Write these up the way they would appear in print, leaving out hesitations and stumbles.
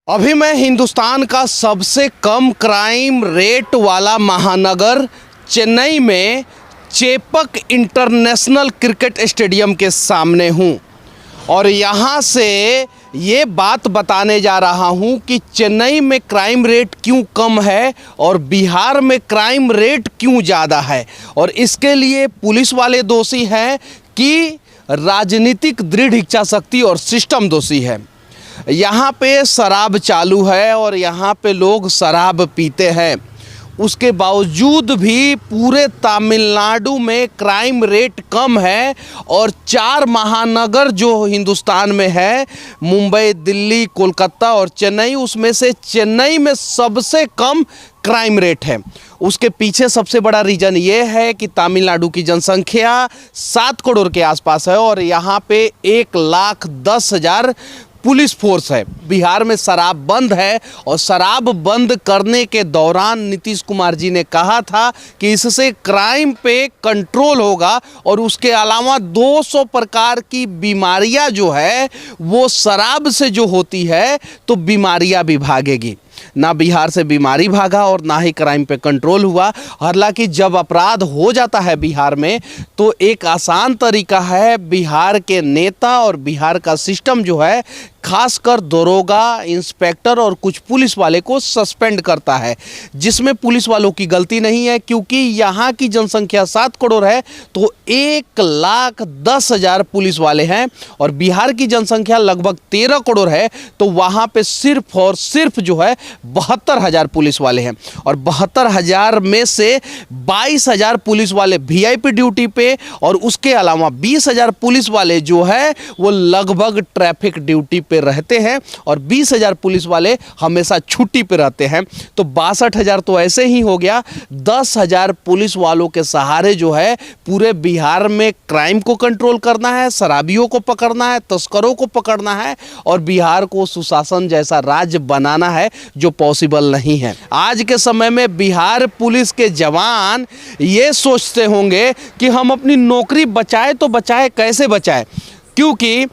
अभी मैं हिंदुस्तान का सबसे कम क्राइम रेट वाला महानगर चेन्नई में चेपक इंटरनेशनल क्रिकेट स्टेडियम के सामने हूं और यहां से ये बात बताने जा रहा हूं कि चेन्नई में क्राइम रेट क्यों कम है और बिहार में क्राइम रेट क्यों ज़्यादा है। और इसके लिए पुलिस वाले दोषी हैं कि राजनीतिक दृढ़ इच्छा शक्ति और सिस्टम दोषी है। यहाँ पे शराब चालू है और यहाँ पे लोग शराब पीते हैं, उसके बावजूद भी पूरे तमिलनाडु में क्राइम रेट कम है। और 4 महानगर जो हिंदुस्तान में है, मुंबई, दिल्ली, कोलकाता और चेन्नई, उसमें से चेन्नई में सबसे कम क्राइम रेट है। उसके पीछे सबसे बड़ा रीज़न ये है कि तमिलनाडु की जनसंख्या 7 करोड़ के आसपास है और यहाँ पे 1,10,000 पुलिस फोर्स है। बिहार में शराब बंद है और शराब बंद करने के दौरान नीतीश कुमार जी ने कहा था कि इससे क्राइम पे कंट्रोल होगा और उसके अलावा 200 प्रकार की बीमारियां जो है वो शराब से जो होती है तो बीमारियां भी भागेगी। ना बिहार से बीमारी भागा और ना ही क्राइम पे कंट्रोल हुआ। हालांकि जब अपराध हो जाता है बिहार में तो एक आसान तरीका है, बिहार के नेता और बिहार का सिस्टम जो है खासकर दरोगा, इंस्पेक्टर और कुछ पुलिस वाले को सस्पेंड करता है, जिसमें पुलिस वालों की गलती नहीं है। क्योंकि यहाँ की जनसंख्या 7 करोड़ है तो 1,10,000 पुलिस वाले हैं और बिहार की जनसंख्या लगभग 13 करोड़ है तो वहाँ पे सिर्फ और सिर्फ जो है 72,000 पुलिस वाले हैं। और 72,000 में से 22,000 पुलिस वाले वीआईपी ड्यूटी पे और उसके अलावा 20,000 पुलिस वाले जो है वो लगभग ट्रैफिक ड्यूटी पे रहते हैं और 20,000 पुलिस वाले हमेशा छुट्टी पे रहते हैं। तो 62,000 तो ऐसे ही हो गया। 10,000 पुलिस वालों के सहारे जो है पूरे बिहार में क्राइम को कंट्रोल करना है, शराबियों को पकड़ना है, तस्करों को पकड़ना है और बिहार को सुशासन जैसा राज्य बनाना है, जो पॉसिबल नहीं है। आज के समय में बिहार पुलिस के जवान ये सोचते होंगे कि हम अपनी नौकरी बचाए तो बचाए, कैसे बचाए, क्योंकि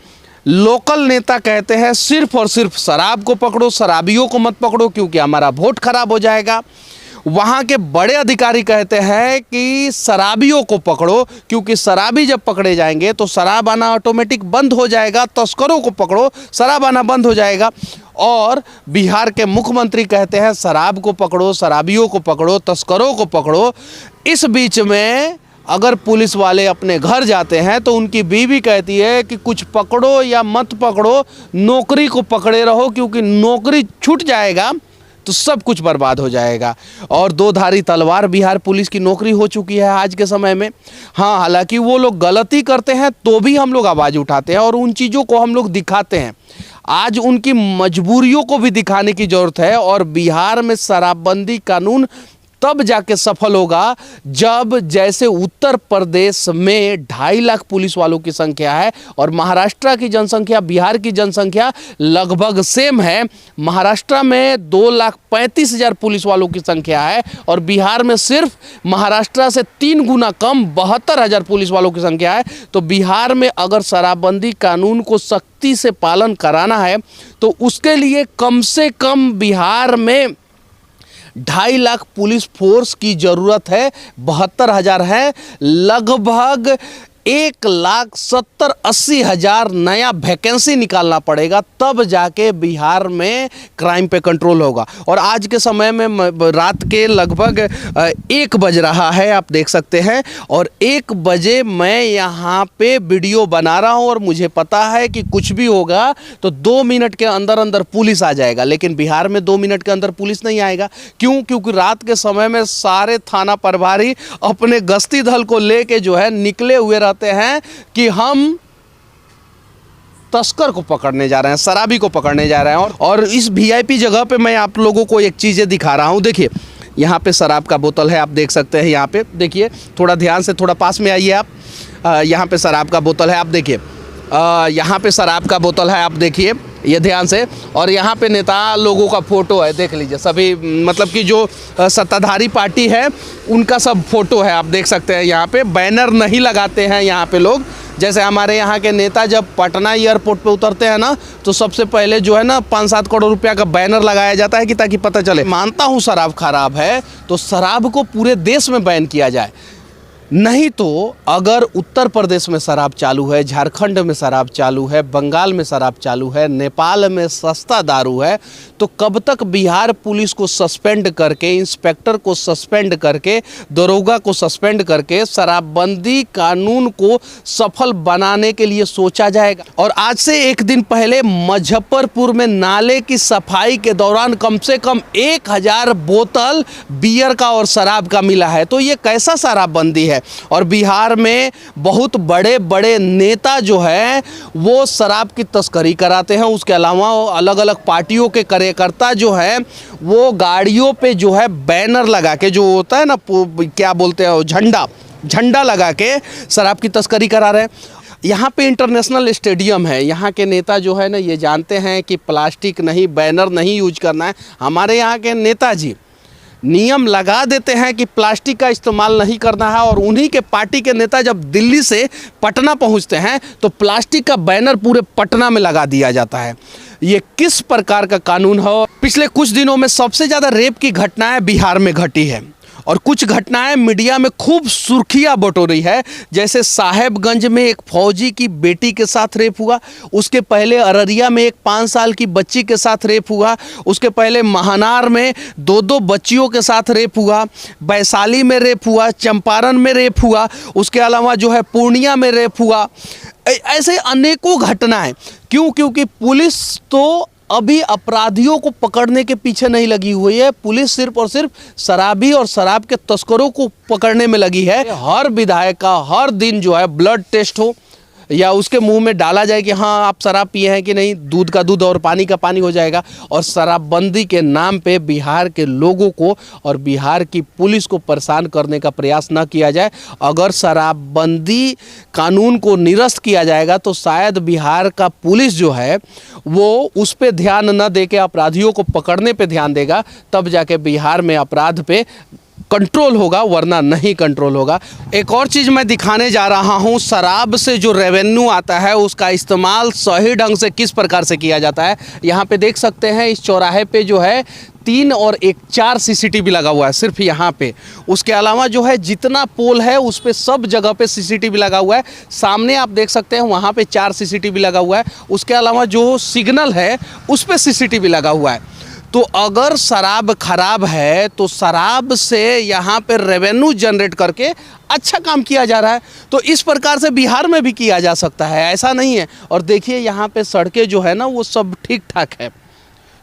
लोकल नेता कहते हैं सिर्फ और सिर्फ शराब को पकड़ो, शराबियों को मत पकड़ो क्योंकि हमारा वोट खराब हो जाएगा। वहाँ के बड़े अधिकारी कहते हैं कि शराबियों को पकड़ो क्योंकि शराबी जब पकड़े जाएंगे तो शराब आना ऑटोमेटिक बंद हो जाएगा। तस्करों को पकड़ो, शराब आना बंद हो जाएगा। और बिहार के मुख्यमंत्री कहते हैं शराब को पकड़ो, शराबियों को पकड़ो, तस्करों को पकड़ो। इस बीच में अगर पुलिस वाले अपने घर जाते हैं तो उनकी बीवी कहती है कि कुछ पकड़ो या मत पकड़ो, नौकरी को पकड़े रहो क्योंकि नौकरी छूट जाएगा तो सब कुछ बर्बाद हो जाएगा। और 2 धारी तलवार बिहार पुलिस की नौकरी हो चुकी है आज के समय में। हाँ, हालांकि वो लोग गलती करते हैं तो भी हम लोग आवाज़ उठाते हैं और उन चीज़ों को हम लोग दिखाते हैं। आज उनकी मजबूरियों को भी दिखाने की ज़रूरत है। और बिहार में शराबबंदी कानून तब जाके सफल होगा जब जैसे उत्तर प्रदेश में 2.5 लाख पुलिस वालों की संख्या है और महाराष्ट्र की जनसंख्या बिहार की जनसंख्या लगभग सेम है। महाराष्ट्र में 2,35,000 पुलिस वालों की संख्या है और बिहार में सिर्फ महाराष्ट्र से 3 गुना कम 72,000 पुलिस वालों की संख्या है। तो बिहार में अगर शराबबंदी कानून को सख्ती से पालन कराना है तो उसके लिए कम से कम बिहार में 2.5 लाख पुलिस फोर्स की ज़रूरत है। 72,000 है, लगभग 1,70,80,000 नया वैकेंसी निकालना पड़ेगा, तब जाके बिहार में क्राइम पे कंट्रोल होगा। और आज के समय में रात के लगभग 1 बज रहा है, आप देख सकते हैं। और 1 बजे मैं यहाँ पे वीडियो बना रहा हूँ और मुझे पता है कि कुछ भी होगा तो 2 मिनट के अंदर अंदर पुलिस आ जाएगा, लेकिन बिहार में 2 मिनट के अंदर पुलिस नहीं आएगा। क्यों? क्योंकि रात के समय में सारे थाना प्रभारी अपने गश्ती दल को लेके जो है निकले हुए रहते हैं कि हम तस्कर को पकड़ने जा रहे हैं, शराबी को पकड़ने जा रहे हैं। और इस वीआईपी जगह पे मैं आप लोगों को एक चीज़ें दिखा रहा हूं। देखिए, यहाँ पे शराब का बोतल है, आप देख सकते हैं। यहाँ पे देखिए, थोड़ा ध्यान से, थोड़ा पास में आइए आप। यहाँ पे शराब का बोतल है, आप देखिए। यहाँ पे शराब का बोतल है, आप देखिए ये ध्यान से। और यहाँ पे नेता लोगों का फ़ोटो है, देख लीजिए। सभी मतलब कि जो सत्ताधारी पार्टी है उनका सब फोटो है, आप देख सकते हैं। यहाँ पे बैनर नहीं लगाते हैं यहाँ पे लोग, जैसे हमारे यहाँ के नेता जब पटना एयरपोर्ट पे उतरते हैं ना, तो सबसे पहले जो है ना 5-7 करोड़ रुपया का बैनर लगाया जाता है कि ताकि पता चले। मानता हूँ शराब खराब है, तो शराब को पूरे देश में बैन किया जाए। नहीं तो अगर उत्तर प्रदेश में शराब चालू है, झारखंड में शराब चालू है, बंगाल में शराब चालू है, नेपाल में सस्ता दारू है, तो कब तक बिहार पुलिस को सस्पेंड करके, इंस्पेक्टर को सस्पेंड करके, दरोगा को सस्पेंड करके शराबबंदी कानून को सफल बनाने के लिए सोचा जाएगा। और आज से एक दिन पहले मुजफ्फरपुर में नाले की सफाई के दौरान कम से कम 1000 बोतल बियर का और शराब का मिला है। तो ये कैसा शराबबंदी है। और बिहार में बहुत बड़े बड़े नेता जो है वो शराब की तस्करी कराते हैं। उसके अलावा अलग अलग पार्टियों के कार्यकर्ता जो है वो गाड़ियों पे जो है बैनर लगा के, जो होता है ना क्या बोलते हैं, झंडा लगा के शराब की तस्करी करा रहे हैं। यहाँ पे इंटरनेशनल स्टेडियम है, यहाँ के नेता जो है ना ये जानते हैं कि प्लास्टिक नहीं, बैनर नहीं यूज करना है। हमारे यहाँ के नेताजी नियम लगा देते हैं कि प्लास्टिक का इस्तेमाल नहीं करना है, और उन्हीं के पार्टी के नेता जब दिल्ली से पटना पहुंचते हैं तो प्लास्टिक का बैनर पूरे पटना में लगा दिया जाता है। ये किस प्रकार का कानून है। पिछले कुछ दिनों में सबसे ज़्यादा रेप की घटनाएं बिहार में घटी है, और कुछ घटनाएं मीडिया में खूब सुर्खियां बटोरी है। जैसे साहेबगंज में एक फौजी की बेटी के साथ रेप हुआ, उसके पहले अररिया में एक 5 साल की बच्ची के साथ रेप हुआ, उसके पहले महानार में 2 बच्चियों के साथ रेप हुआ, वैशाली में रेप हुआ, चंपारण में रेप हुआ, उसके अलावा जो है पूर्णिया में रेप हुआ। ऐसे अनेकों घटनाएं। क्योंकि पुलिस तो अभी अपराधियों को पकड़ने के पीछे नहीं लगी हुई है, पुलिस सिर्फ और सिर्फ शराबी और शराब के तस्करों को पकड़ने में लगी है। हर विधायक का हर दिन जो है ब्लड टेस्ट हो, या उसके मुंह में डाला जाए कि हाँ आप शराब पिए हैं कि नहीं, दूध का दूध और पानी का पानी हो जाएगा। और शराबबंदी के नाम पे बिहार के लोगों को और बिहार की पुलिस को परेशान करने का प्रयास न किया जाए। अगर शराबबंदी कानून को निरस्त किया जाएगा तो शायद बिहार का पुलिस जो है वो उस पर ध्यान न दे के अपराधियों को पकड़ने पे ध्यान देगा, तब जाके बिहार में अपराध पे कंट्रोल होगा, वरना नहीं कंट्रोल होगा। एक और चीज़ मैं दिखाने जा रहा हूँ, शराब से जो रेवेन्यू आता है उसका इस्तेमाल सही ढंग से किस प्रकार से किया जाता है। यहाँ पे देख सकते हैं इस चौराहे पे जो है 3 और 4 सीसीटीवी लगा हुआ है सिर्फ यहाँ पे। उसके अलावा जो है जितना पोल है उस पे सब जगह पे सीसीटीवी लगा हुआ है। सामने आप देख सकते हैं वहाँ पे 4 सीसीटीवी लगा हुआ है। उसके अलावा जो सिग्नल है उस पे सीसीटीवी लगा हुआ है। तो अगर शराब खराब है तो शराब से यहाँ पे रेवेन्यू जनरेट करके अच्छा काम किया जा रहा है। तो इस प्रकार से बिहार में भी किया जा सकता है, ऐसा नहीं है। और देखिए यहाँ पे सड़कें जो है ना वो सब ठीक ठाक है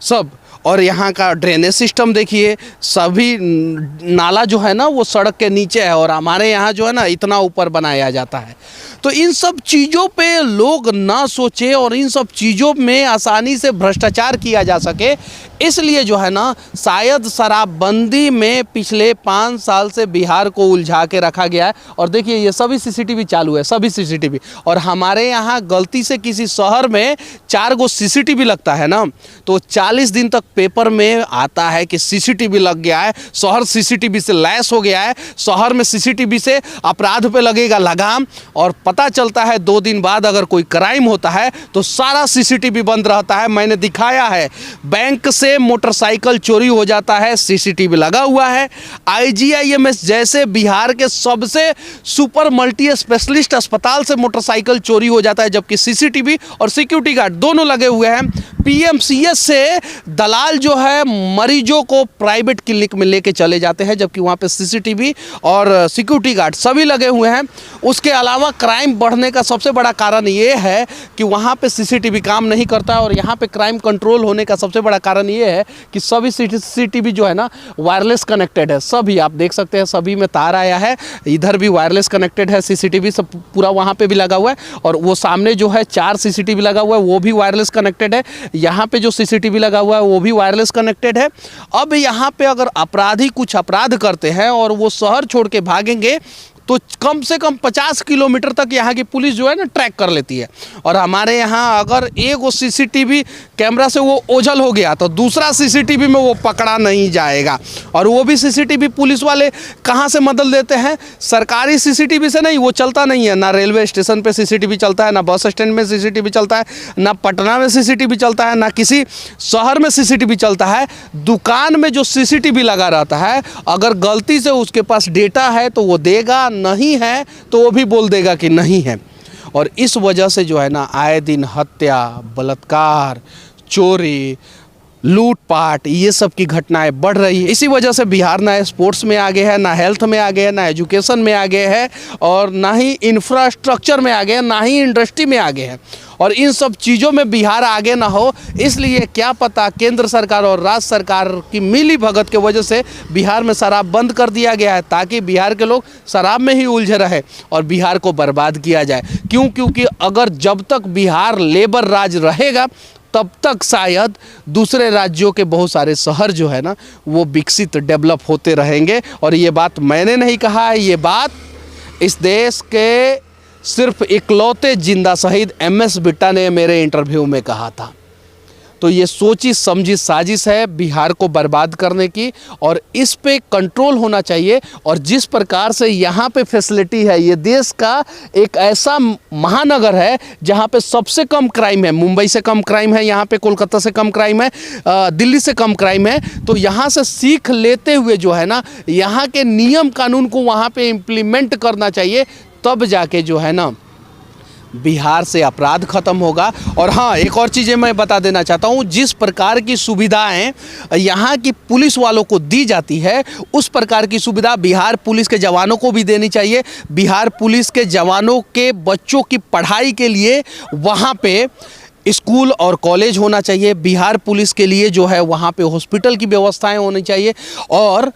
सब। और यहाँ का ड्रेनेज सिस्टम देखिए, सभी नाला जो है ना वो सड़क के नीचे है, और हमारे यहाँ जो है ना इतना ऊपर बनाया जाता है। तो इन सब चीज़ों पे लोग ना सोचे और इन सब चीज़ों में आसानी से भ्रष्टाचार किया जा सके, इसलिए जो है ना शायद शराबबंदी में पिछले 5 साल से बिहार को उलझा के रखा गया है। और देखिए ये सभी सीसीटीवी चालू है, सभी सीसीटीवी। और हमारे यहाँ गलती से किसी शहर में 4 गो सीसीटीवी लगता है ना तो 40 दिन तक पेपर में आता है कि सीसीटीवी लग गया है, शहर सीसीटीवी से लैस हो गया है, शहर में सीसीटीवी से अपराध पे लगेगा लगाम। और पता चलता है 2 दिन बाद अगर कोई क्राइम होता है तो सारा सीसीटीवी बंद रहता है। मैंने दिखाया है, बैंक से मोटरसाइकिल चोरी हो जाता है, सीसीटीवी लगा हुआ है। IGIMS जैसे बिहार के सबसे सुपर मल्टी स्पेशलिस्ट अस्पताल से मोटरसाइकिल चोरी हो जाता है, जबकि सीसीटीवी और सिक्योरिटी गार्ड दोनों लगे हुए हैं। PMCS से दलाल जो है मरीजों को प्राइवेट क्लिनिक में लेके चले जाते हैं, जबकि वहाँ पे सीसीटीवी और सिक्योरिटी गार्ड सभी लगे हुए हैं। उसके अलावा क्राइम बढ़ने का सबसे बड़ा कारण ये है कि वहाँ पे सीसीटीवी काम नहीं करता, और यहाँ पे क्राइम कंट्रोल होने का सबसे बड़ा कारण ये है कि सभी सीसीटीवी जो है ना वायरलेस कनेक्टेड है। सभी आप देख सकते हैं, सभी में तार आया है, इधर भी वायरलेस कनेक्टेड है सीसीटीवी सब पूरा, वहाँ पे भी लगा हुआ है। और वो सामने जो है 4 सीसीटीवी लगा हुआ है वो भी वायरलेस कनेक्टेड है। यहाँ पे जो सीसीटीवी लगा हुआ है वो भी वायरलेस कनेक्टेड है। अब यहाँ पे अगर अपराधी कुछ अपराध करते हैं और वो शहर छोड़ के भागेंगे तो कम से कम 50 किलोमीटर तक यहाँ की पुलिस जो है ना ट्रैक कर लेती है। और हमारे यहाँ अगर एक वो सीसीटीवी कैमरा से वो ओझल हो गया तो दूसरा सीसीटीवी में वो पकड़ा नहीं जाएगा। और वो भी सीसीटीवी पुलिस वाले कहाँ से मदद लेते हैं? सरकारी सीसीटीवी से नहीं, वो चलता नहीं है। ना रेलवे स्टेशन पे सीसीटीवी चलता है, ना बस स्टैंड में सीसीटीवी चलता है, ना पटना में सीसीटीवी चलता है, ना किसी शहर में सीसीटीवी चलता है। दुकान में जो सीसीटीवी लगा रहता है, अगर गलती से उसके पास डेटा है तो वो देगा, नहीं है तो वो भी बोल देगा कि नहीं है। और इस वजह से जो है ना आए दिन हत्या, बलात्कार, चोरी, लूटपाट, ये सब की घटनाएं बढ़ रही है। इसी वजह से बिहार ना स्पोर्ट्स में आगे है, ना हेल्थ में आगे है, ना एजुकेशन में आगे है, और ना ही इंफ्रास्ट्रक्चर में आगे है, ना ही इंडस्ट्री में आगे है। और इन सब चीज़ों में बिहार आगे ना हो, इसलिए क्या पता केंद्र सरकार और राज्य सरकार की मिली भगत के वजह से बिहार में शराब बंद कर दिया गया है, ताकि बिहार के लोग शराब में ही उलझे रहे और बिहार को बर्बाद किया जाए। क्यों? क्योंकि अगर जब तक बिहार लेबर राज रहेगा तब तक शायद दूसरे राज्यों के बहुत सारे शहर जो है ना वो विकसित, डेवलप होते रहेंगे। और ये बात मैंने नहीं कहा है, ये बात इस देश के सिर्फ इकलौते जिंदा शहीद MS बिट्टा ने मेरे इंटरव्यू में कहा था। तो ये सोची समझी साजिश है बिहार को बर्बाद करने की, और इस पे कंट्रोल होना चाहिए। और जिस प्रकार से यहाँ पे फैसिलिटी है, ये देश का एक ऐसा महानगर है जहाँ पे सबसे कम क्राइम है। मुंबई से कम क्राइम है यहाँ पे, कोलकाता से कम क्राइम है, दिल्ली से कम क्राइम है। तो यहाँ से सीख लेते हुए जो है ना यहाँ के नियम कानून को वहाँ पे इम्प्लीमेंट करना चाहिए, तब जाके जो है ना बिहार से अपराध खत्म होगा। और हाँ, एक और चीज़ें मैं बता देना चाहता हूँ, जिस प्रकार की सुविधाएं यहाँ की पुलिस वालों को दी जाती है, उस प्रकार की सुविधा बिहार पुलिस के जवानों को भी देनी चाहिए। बिहार पुलिस के जवानों के बच्चों की पढ़ाई के लिए वहाँ पे स्कूल और कॉलेज होना चाहिए। बिहार पुलिस के लिए जो है वहाँ पे हॉस्पिटल की व्यवस्थाएं होनी चाहिए। और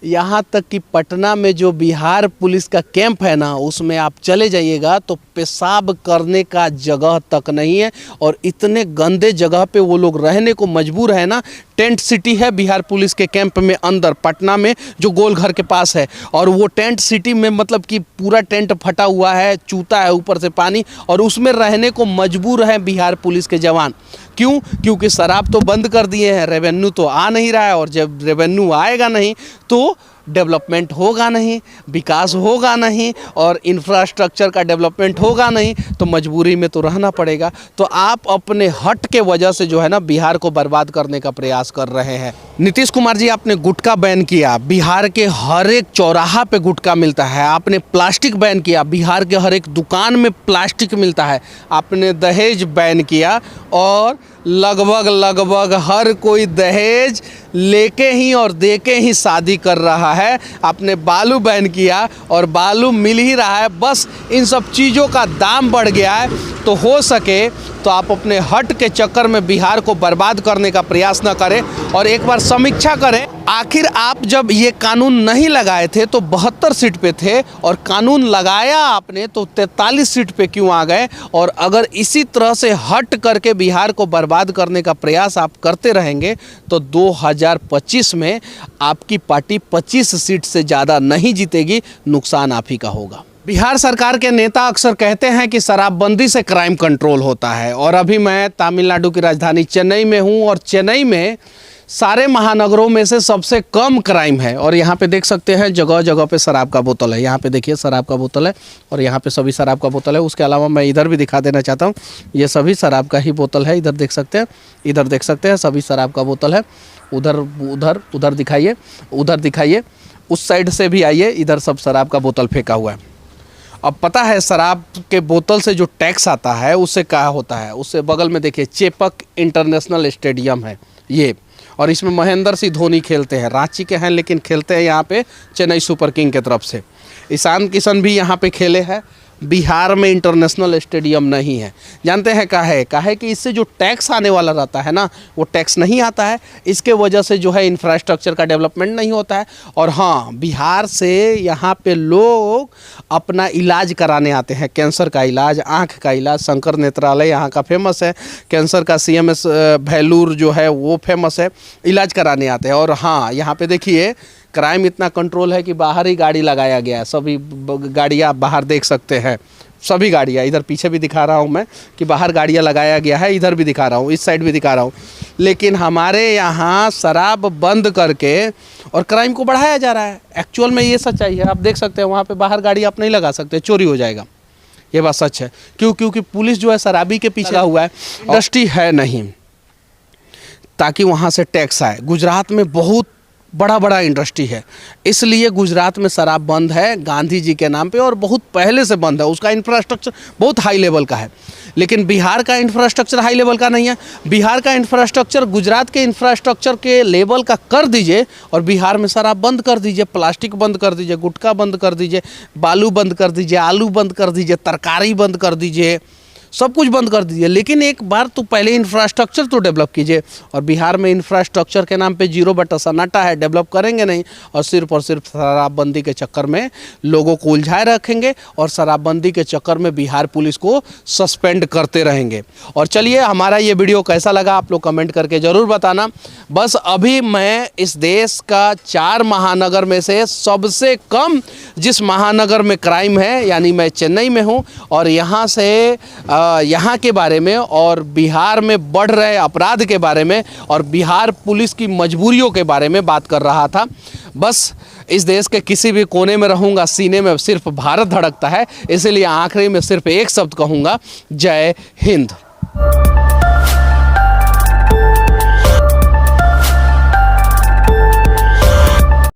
यहाँ तक कि पटना में जो बिहार पुलिस का कैंप है ना, उसमें आप चले जाइएगा तो पेशाब करने का जगह तक नहीं है। और इतने गंदे जगह पे वो लोग रहने को मजबूर है ना। टेंट सिटी है बिहार पुलिस के कैंप में अंदर, पटना में, जो गोल घर के पास है। और वो टेंट सिटी में मतलब कि पूरा टेंट फटा हुआ है, चूता है ऊपर से पानी, और उसमें रहने को मजबूर है बिहार पुलिस के जवान। क्यों? क्योंकि शराब तो बंद कर दिए हैं, रेवेन्यू तो आ नहीं रहा है, और जब रेवेन्यू आएगा नहीं तो डेवलपमेंट होगा नहीं, विकास होगा नहीं, और इंफ्रास्ट्रक्चर का डेवलपमेंट होगा नहीं, तो मजबूरी में तो रहना पड़ेगा। तो आप अपने हट के वजह से जो है ना बिहार को बर्बाद करने का प्रयास कर रहे हैं। नीतीश कुमार जी, आपने गुटखा बैन किया, बिहार के हर एक चौराहा पे गुटखा मिलता है। आपने प्लास्टिक बैन किया, बिहार के हर एक दुकान में प्लास्टिक मिलता है। आपने दहेज बैन किया, और लगभग हर कोई दहेज लेके ही और देके ही शादी कर रहा है। आपने बालू बैन किया, और बालू मिल ही रहा है। बस इन सब चीज़ों का दाम बढ़ गया है। तो हो सके तो आप अपने हट के चक्कर में बिहार को बर्बाद करने का प्रयास न करें, और एक बार समीक्षा करें। आखिर आप जब ये कानून नहीं लगाए थे तो 72 सीट पे थे, और कानून लगाया आपने तो 43 सीट पे क्यों आ गए? और अगर इसी तरह से हट करके बिहार को बर्बाद करने का प्रयास आप करते रहेंगे तो 2025 में आपकी पार्टी 25 सीट से ज़्यादा नहीं जीतेगी। नुकसान आप ही का होगा। बिहार सरकार के नेता अक्सर कहते हैं कि शराबबंदी से क्राइम कंट्रोल होता है, और अभी मैं तमिलनाडु की राजधानी चेन्नई में हूँ, और चेन्नई में सारे महानगरों में से सबसे कम क्राइम है। और यहाँ पे देख सकते हैं जगह जगह पे शराब का बोतल है। यहाँ पे देखिए शराब का बोतल है, और यहाँ पे सभी शराब का बोतल है। उसके अलावा मैं इधर भी दिखा देना चाहता हूँ, ये सभी शराब का ही बोतल है। इधर देख सकते हैं, इधर देख सकते हैं, सभी शराब का बोतल है। उधर दिखाइए, उधर दिखाइए, उस साइड से भी आइए, इधर सब शराब का बोतल फेंका हुआ है। अब पता है शराब के बोतल से जो टैक्स आता है उससे क्या होता है? उससे बगल में देखिए चेपक इंटरनेशनल स्टेडियम है ये, और इसमें महेंद्र सिंह धोनी खेलते हैं। रांची के हैं लेकिन खेलते हैं यहाँ पे चेन्नई सुपर किंग की तरफ से। ईशान किशन भी यहाँ पे खेले हैं। बिहार में इंटरनेशनल स्टेडियम नहीं है। जानते हैं काहे कि इससे जो टैक्स आने वाला रहता है ना, वो टैक्स नहीं आता है। इसके वजह से जो है इंफ्रास्ट्रक्चर का डेवलपमेंट नहीं होता है। और हाँ, बिहार से यहाँ पे लोग अपना इलाज कराने आते हैं, कैंसर का इलाज, आँख का इलाज। शंकर नेत्रालय यहाँ का फेमस है, कैंसर का CMS भेलूर जो है वो फेमस है, इलाज कराने आते हैं। और हाँ, यहाँ पे देखिए क्राइम इतना कंट्रोल है कि बाहर ही गाड़ी लगाया गया है। सभी गाड़ियाँ बाहर देख सकते हैं, सभी गाड़ियाँ, इधर पीछे भी दिखा रहा हूँ मैं कि बाहर गाड़ियाँ लगाया गया है, इधर भी दिखा रहा हूँ, इस साइड भी दिखा रहा हूँ। लेकिन हमारे यहाँ शराब बंद करके और क्राइम को बढ़ाया जा रहा है। एक्चुअल में ये सच्चाई है, आप देख सकते हैं वहाँ पे बाहर गाड़ी आप नहीं लगा सकते, चोरी हो जाएगा। ये बात सच है। क्योंकि पुलिस जो है शराबी के पीछे लगा हुआ है। इंडस्ट्री है नहीं ताकि वहाँ से टैक्स आए। गुजरात में बहुत बड़ा इंडस्ट्री है, इसलिए गुजरात में शराब बंद है गांधी जी के नाम पे, और बहुत पहले से बंद है। उसका इंफ्रास्ट्रक्चर बहुत हाई लेवल का है, लेकिन बिहार का इंफ्रास्ट्रक्चर हाई लेवल का नहीं है। बिहार का इंफ्रास्ट्रक्चर गुजरात के इंफ्रास्ट्रक्चर के लेवल का कर दीजिए और बिहार में शराब बंद कर दीजिए, प्लास्टिक बंद कर दीजिए, गुटखा बंद कर दीजिए, बालू बंद कर दीजिए, आलू बंद कर दीजिए, तरकारी बंद कर दीजिए, सब कुछ बंद कर दीजिए। लेकिन एक बार तो पहले इंफ्रास्ट्रक्चर तो डेवलप कीजिए। और बिहार में इंफ्रास्ट्रक्चर के नाम पे 0 सन्नाटा है, डेवलप करेंगे नहीं, और सिर्फ शराबबंदी के चक्कर में लोगों को उलझाए रखेंगे और शराबबंदी के चक्कर में बिहार पुलिस को सस्पेंड करते रहेंगे। और चलिए, हमारा ये वीडियो कैसा लगा आप लोग कमेंट करके ज़रूर बताना। बस अभी मैं इस देश का 4 महानगर में से सबसे कम जिस महानगर में क्राइम है, यानी मैं चेन्नई में हूँ, और यहाँ से यहाँ के बारे में और बिहार में बढ़ रहे अपराध के बारे में और बिहार पुलिस की मजबूरियों के बारे में बात कर रहा था। बस इस देश के किसी भी कोने में रहूँगा, सीने में सिर्फ भारत धड़कता है, इसीलिए आखिरी में सिर्फ एक शब्द कहूँगा, जय हिंद।